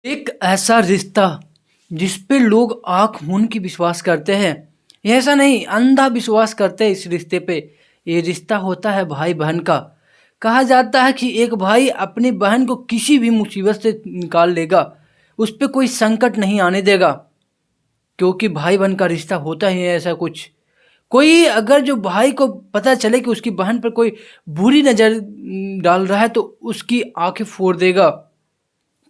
एक ऐसा रिश्ता जिस पे लोग आँख मूंद के विश्वास करते हैं। ये ऐसा नहीं, अंधा विश्वास करते हैं इस रिश्ते पे। ये रिश्ता होता है भाई बहन का। कहा जाता है कि एक भाई अपनी बहन को किसी भी मुसीबत से निकाल लेगा, उस पे कोई संकट नहीं आने देगा, क्योंकि भाई बहन का रिश्ता होता ही है ऐसा कुछ। कोई अगर जो भाई को पता चले कि उसकी बहन पर कोई बुरी नज़र डाल रहा है तो उसकी आंखें फोड़ देगा,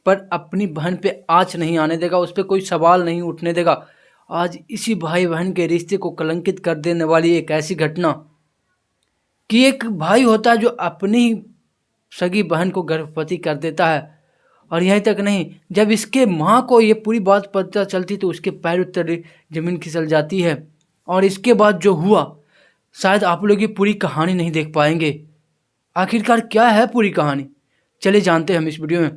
पर अपनी बहन पे आँच नहीं आने देगा, उस पे कोई सवाल नहीं उठने देगा। आज इसी भाई बहन के रिश्ते को कलंकित कर देने वाली एक ऐसी घटना कि एक भाई होता है जो अपनी सगी बहन को गर्भवती कर देता है। और यहीं तक नहीं, जब इसके माँ को ये पूरी बात पता चलती तो उसके पैर उत्तर जमीन खिसक जाती है। और इसके बाद जो हुआ, शायद आप लोग ये पूरी कहानी नहीं देख पाएंगे। आखिरकार क्या है पूरी कहानी, चले जानते हैं हम इस वीडियो में।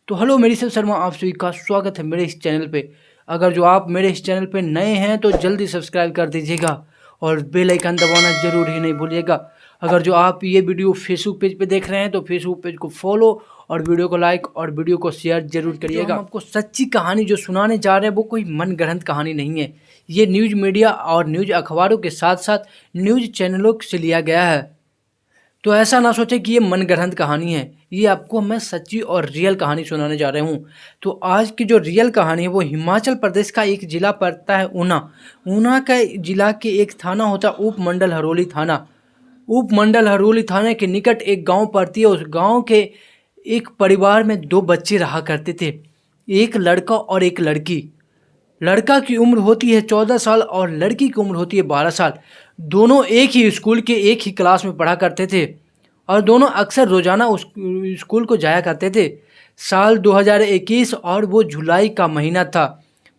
तो हेलो, मेरी सब शर्मा, आप सभी का स्वागत है मेरे इस चैनल पे। अगर जो आप मेरे इस चैनल पे नए हैं तो जल्दी सब्सक्राइब कर दीजिएगा और बेल आइकन दबाना जरूर ही नहीं भूलिएगा। अगर जो आप ये वीडियो फेसबुक पेज पे देख रहे हैं तो फेसबुक पेज को फॉलो और वीडियो को लाइक और वीडियो को शेयर जरूर करिएगा। हम आपको सच्ची कहानी जो सुनाने जा रहे हैं वो कोई मनगढ़ंत कहानी नहीं है। ये न्यूज़ मीडिया और न्यूज़ अखबारों के साथ साथ न्यूज़ चैनलों से लिया गया है। तो ऐसा ना सोचे कि ये मनगढ़ंत कहानी है, ये आपको मैं सच्ची और रियल कहानी सुनाने जा रहा हूँ। तो आज की जो रियल कहानी है वो हिमाचल प्रदेश का एक ज़िला पड़ता है ऊना। ऊना का ज़िला के एक थाना होता है उपमंडल हरोली थाना। उपमंडल हरोली थाने के निकट एक गांव पड़ती है। उस गांव के एक परिवार में दो बच्चे रहा करते थे, एक लड़का और एक लड़की। लड़का की उम्र होती है 14 साल और लड़की की उम्र होती है 12 साल। दोनों एक ही स्कूल के एक ही क्लास में पढ़ा करते थे और दोनों अक्सर रोज़ाना उस स्कूल को जाया करते थे। साल 2021 और वो जुलाई का महीना था।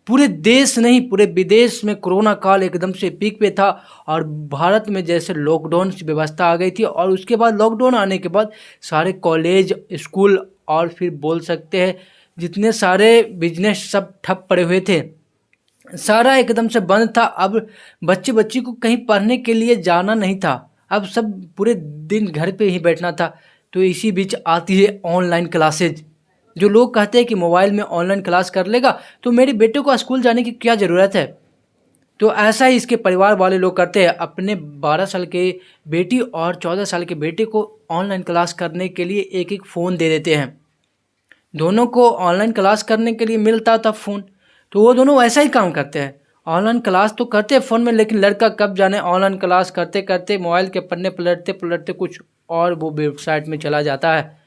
पूरे देश नहीं, पूरे विदेश में कोरोना काल एकदम से पीक पे था और भारत में जैसे लॉकडाउन की व्यवस्था आ गई थी। और उसके बाद लॉकडाउन आने के बाद सारे कॉलेज, स्कूल और फिर बोल सकते हैं जितने सारे बिजनेस सब ठप पड़े हुए थे, सारा एकदम से बंद था। अब बच्ची को कहीं पढ़ने के लिए जाना नहीं था, अब सब पूरे दिन घर पे ही बैठना था। तो इसी बीच आती है ऑनलाइन क्लासेज। जो लोग कहते हैं कि मोबाइल में ऑनलाइन क्लास कर लेगा तो मेरे बेटे को स्कूल जाने की क्या ज़रूरत है। तो ऐसा ही इसके परिवार वाले लोग करते हैं, अपने 12 साल के बेटी और 14 साल के बेटे को ऑनलाइन क्लास करने के लिए एक एक फ़ोन दे देते हैं। दोनों को ऑनलाइन क्लास करने के लिए मिलता था फ़ोन, तो वो दोनों वैसा ही काम करते हैं। ऑनलाइन क्लास तो करते हैं फ़ोन में, लेकिन लड़का कब जाने ऑनलाइन क्लास करते करते मोबाइल के पन्ने पलटते कुछ और वो वेबसाइट में चला जाता है।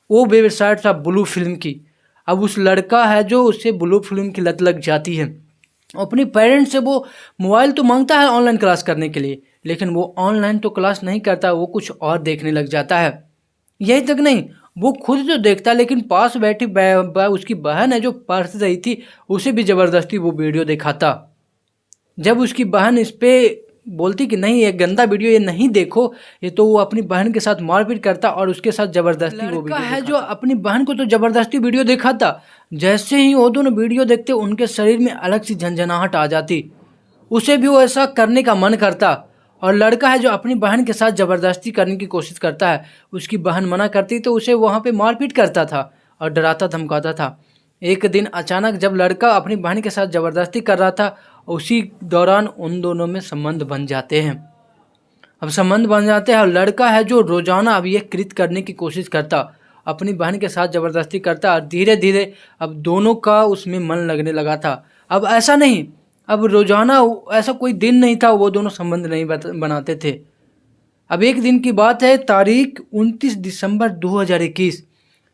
वो वेबसाइट था ब्लू फिल्म की। अब उस लड़का है जो, उससे ब्लू फिल्म की लत लग जाती है। अपने पेरेंट्स से वो मोबाइल तो मांगता है ऑनलाइन क्लास करने के लिए, लेकिन वो ऑनलाइन तो क्लास नहीं करता, वो कुछ और देखने लग जाता है। यही तक नहीं, वो खुद तो देखता लेकिन पास बैठी उसकी बहन है जो पढ़ रही थी, उसे भी ज़बरदस्ती वो वीडियो दिखाता। जब उसकी बहन इस पे बोलती कि नहीं ये गंदा वीडियो ये नहीं देखो, ये तो वो अपनी बहन के साथ मारपीट करता और उसके साथ ज़बरदस्ती वो वीडियो है जो अपनी बहन को तो ज़बरदस्ती वीडियो दिखाता। जैसे ही वो दोनों वीडियो देखते उनके शरीर में अलग सी झंझनाहट आ जाती, उसे भी वो ऐसा करने का मन करता। और लड़का है जो अपनी बहन के साथ ज़बरदस्ती करने की कोशिश करता है, उसकी बहन मना करती तो उसे वहाँ पे मारपीट करता था और डराता धमकाता था। एक दिन अचानक जब लड़का अपनी बहन के साथ ज़बरदस्ती कर रहा था, उसी दौरान उन दोनों में संबंध बन जाते हैं। अब संबंध बन जाते हैं और लड़का है जो रोज़ाना अब ये कृत्य करने की कोशिश करता, अपनी बहन के साथ ज़बरदस्ती करता और धीरे धीरे अब दोनों का उसमें मन लगने लगा था। अब ऐसा नहीं, अब रोज़ाना ऐसा कोई दिन नहीं था वो दोनों संबंध नहीं बनाते थे। अब एक दिन की बात है, तारीख 29 दिसंबर 2021।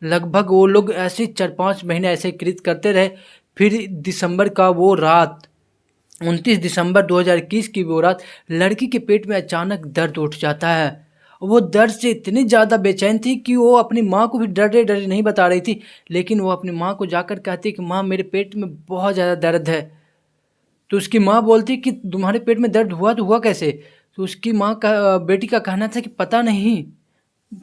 लगभग वो लोग ऐसे 4-5 महीने ऐसे कृत्य करते रहे। फिर दिसंबर का वो रात, 29 दिसंबर 2021 की वो रात, लड़की के पेट में अचानक दर्द उठ जाता है। वो दर्द से इतनी ज़्यादा बेचैन थी कि वो अपनी माँ को भी डरे डरे नहीं बता रही थी, लेकिन वो अपनी माँ को जाकर कहती कि माँ मेरे पेट में बहुत ज़्यादा दर्द है। तो उसकी माँ बोलती कि तुम्हारे पेट में दर्द हुआ तो हुआ कैसे। तो उसकी माँ का बेटी का कहना था कि पता नहीं,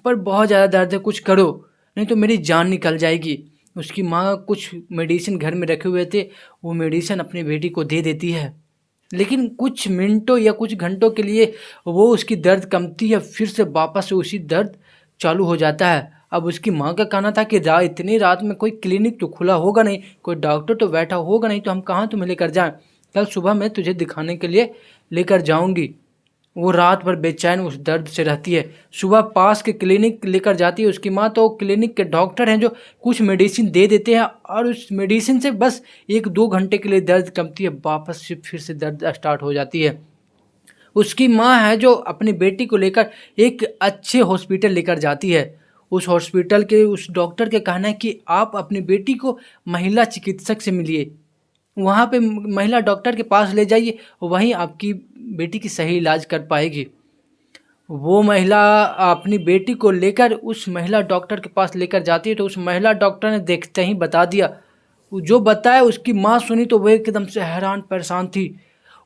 पर बहुत ज़्यादा दर्द है, कुछ करो नहीं तो मेरी जान निकल जाएगी। उसकी माँ कुछ मेडिसिन घर में रखे हुए थे, वो मेडिसिन अपनी बेटी को दे देती है, लेकिन कुछ मिनटों या कुछ घंटों के लिए वो उसकी दर्द कमती है, फिर से वापस से उसी दर्द चालू हो जाता है। अब उसकी माँ का कहना था कि इतनी रात में कोई क्लिनिक तो खुला होगा नहीं, कोई डॉक्टर तो बैठा होगा नहीं, तो हम कहाँ तुम्हें लेकर जाएं, कल सुबह मैं तुझे दिखाने के लिए लेकर जाऊंगी। वो रात भर बेचैन उस दर्द से रहती है। सुबह पास के क्लिनिक लेकर जाती है उसकी माँ, तो क्लिनिक के डॉक्टर हैं जो कुछ मेडिसिन दे देते हैं और उस मेडिसिन से बस 1-2 घंटे के लिए दर्द कमती है, वापस से फिर से दर्द स्टार्ट हो जाती है। उसकी माँ है जो अपनी बेटी को लेकर एक अच्छे हॉस्पिटल लेकर जाती है। उस हॉस्पिटल के उस डॉक्टर के कहना है कि आप अपनी बेटी को महिला चिकित्सक से मिलिए, वहाँ पे महिला डॉक्टर के पास ले जाइए, वहीं आपकी बेटी की सही इलाज कर पाएगी। वो महिला अपनी बेटी को लेकर उस महिला डॉक्टर के पास लेकर जाती है, तो उस महिला डॉक्टर ने देखते ही बता दिया। जो बताया उसकी माँ सुनी तो वो एकदम से हैरान परेशान थी।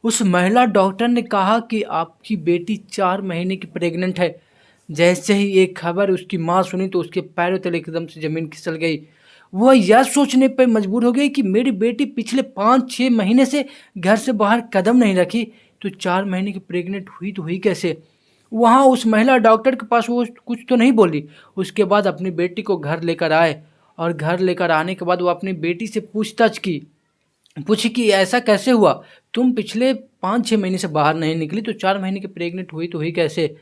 उस महिला डॉक्टर ने कहा कि आपकी बेटी 4 महीने की प्रेग्नेंट है। जैसे ही एक खबर उसकी माँ सुनी तो उसके पैरों तले एकदम से ज़मीन खिसक गई। वह यह सोचने पर मजबूर हो गई कि मेरी बेटी पिछले 5-6 महीने से घर से बाहर कदम नहीं रखी, तो 4 महीने की प्रेग्नेंट हुई तो हुई कैसे। वहाँ उस महिला डॉक्टर के पास वो कुछ तो नहीं बोली। उसके बाद अपनी बेटी को घर लेकर आए और घर लेकर आने के बाद वो अपनी बेटी से पूछताछ की, पूछी कि ऐसा कैसे हुआ, तुम पिछले 5-6 महीने से बाहर नहीं निकली, तो 4 महीने की प्रेग्नेंट हुई तो हुई कैसे।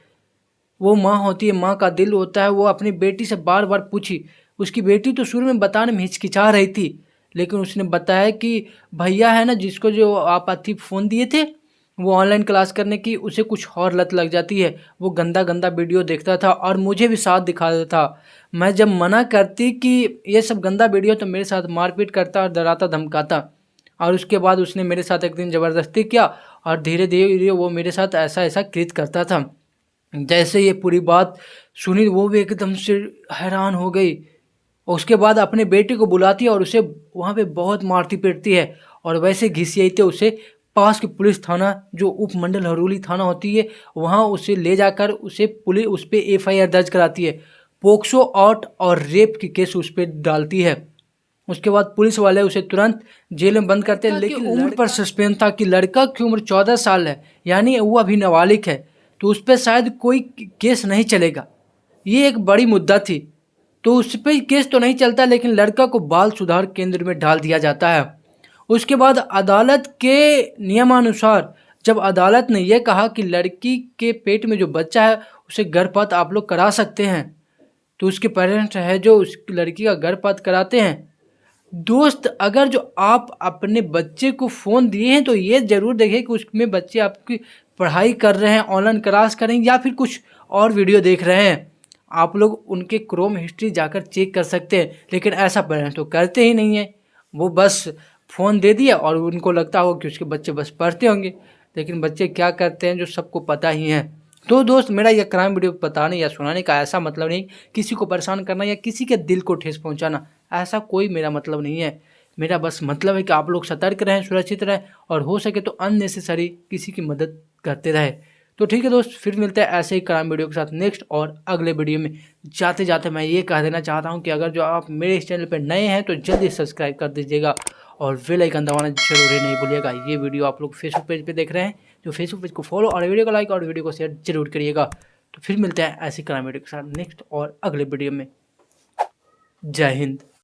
वो माँ होती है, माँ का दिल होता है, वो अपनी बेटी से बार बार पूछी। उसकी बेटी तो शुरू में बताने में हिचकिचा रही थी, लेकिन उसने बताया कि भैया है ना जिसको जो आप आती फ़ोन दिए थे, वो ऑनलाइन क्लास करने की, उसे कुछ और लत लग जाती है। वो गंदा गंदा वीडियो देखता था और मुझे भी साथ दिखाता था। मैं जब मना करती कि ये सब गंदा वीडियो, तो मेरे साथ मारपीट करता और डराता धमकाता। और उसके बाद उसने मेरे साथ एक दिन ज़बरदस्ती किया और धीरे धीरे वो मेरे साथ ऐसा ऐसा कृत्य करता था। जैसे ये पूरी बात सुनी वो भी एकदम से हैरान हो गई। उसके बाद अपने बेटे को बुलाती है और उसे वहाँ पे बहुत मारती पीटती है और वैसे घिसियाते उसे पास के पुलिस थाना, जो उपमंडल हरोली थाना होती है, वहाँ उसे ले जाकर पुलिस उस पर FIR दर्ज कराती है। पोक्सो एक्ट और रेप की केस उस पर डालती है। उसके बाद पुलिस वाले उसे तुरंत जेल में बंद करते हैं, लेकिन उम्र पर सस्पेंस था कि लड़का की उम्र 14 साल है, यानी वो अभी नाबालिग है, तो उस पर शायद कोई केस नहीं चलेगा। ये एक बड़ी मुद्दा थी, तो उस पर केस तो नहीं चलता, लेकिन लड़का को बाल सुधार केंद्र में डाल दिया जाता है। उसके बाद अदालत के नियमानुसार जब अदालत ने यह कहा कि लड़की के पेट में जो बच्चा है उसे गर्भपात आप लोग करा सकते हैं, तो उसके पेरेंट्स है जो उस लड़की का गर्भपात कराते हैं। दोस्त, अगर जो आप अपने बच्चे को फ़ोन दिए हैं तो ये ज़रूर देखें कि उसमें बच्चे आपकी पढ़ाई कर रहे हैं, ऑनलाइन क्लास कर रहे हैं या फिर कुछ और वीडियो देख रहे हैं। आप लोग उनके क्रोम हिस्ट्री जाकर चेक कर सकते हैं, लेकिन ऐसा पेरेंट्स तो करते ही नहीं है। वो बस फ़ोन दे दिया और उनको लगता होगा कि उसके बच्चे बस पढ़ते होंगे, लेकिन बच्चे क्या करते हैं जो सबको पता ही है। तो दोस्त, मेरा यह क्राइम वीडियो बताने या सुनाने का ऐसा मतलब नहीं किसी को परेशान करना या किसी के दिल को ठेस पहुंचाना, ऐसा कोई मेरा मतलब नहीं है। मेरा बस मतलब है कि आप लोग सतर्क रहें, सुरक्षित रहें और हो सके तो अननेसेसरी किसी की मदद करते रहे। तो ठीक है दोस्त, फिर मिलते हैं ऐसे ही क्राइम वीडियो के साथ नेक्स्ट और अगले वीडियो में। जाते जाते मैं ये कह देना चाहता हूँ कि अगर जो आप मेरे इस चैनल पर नए हैं तो जल्दी सब्सक्राइब कर दीजिएगा और बेल आइकन दबाना जरूर ही नहीं भूलिएगा। ये वीडियो आप लोग फेसबुक पेज पे देख रहे हैं तो फेसबुक पेज को फॉलो और वीडियो को लाइक और वीडियो को शेयर जरूर करिएगा। तो फिर मिलते हैं ऐसी क्राइम वीडियो के साथ नेक्स्ट और अगले वीडियो में। जय हिंद।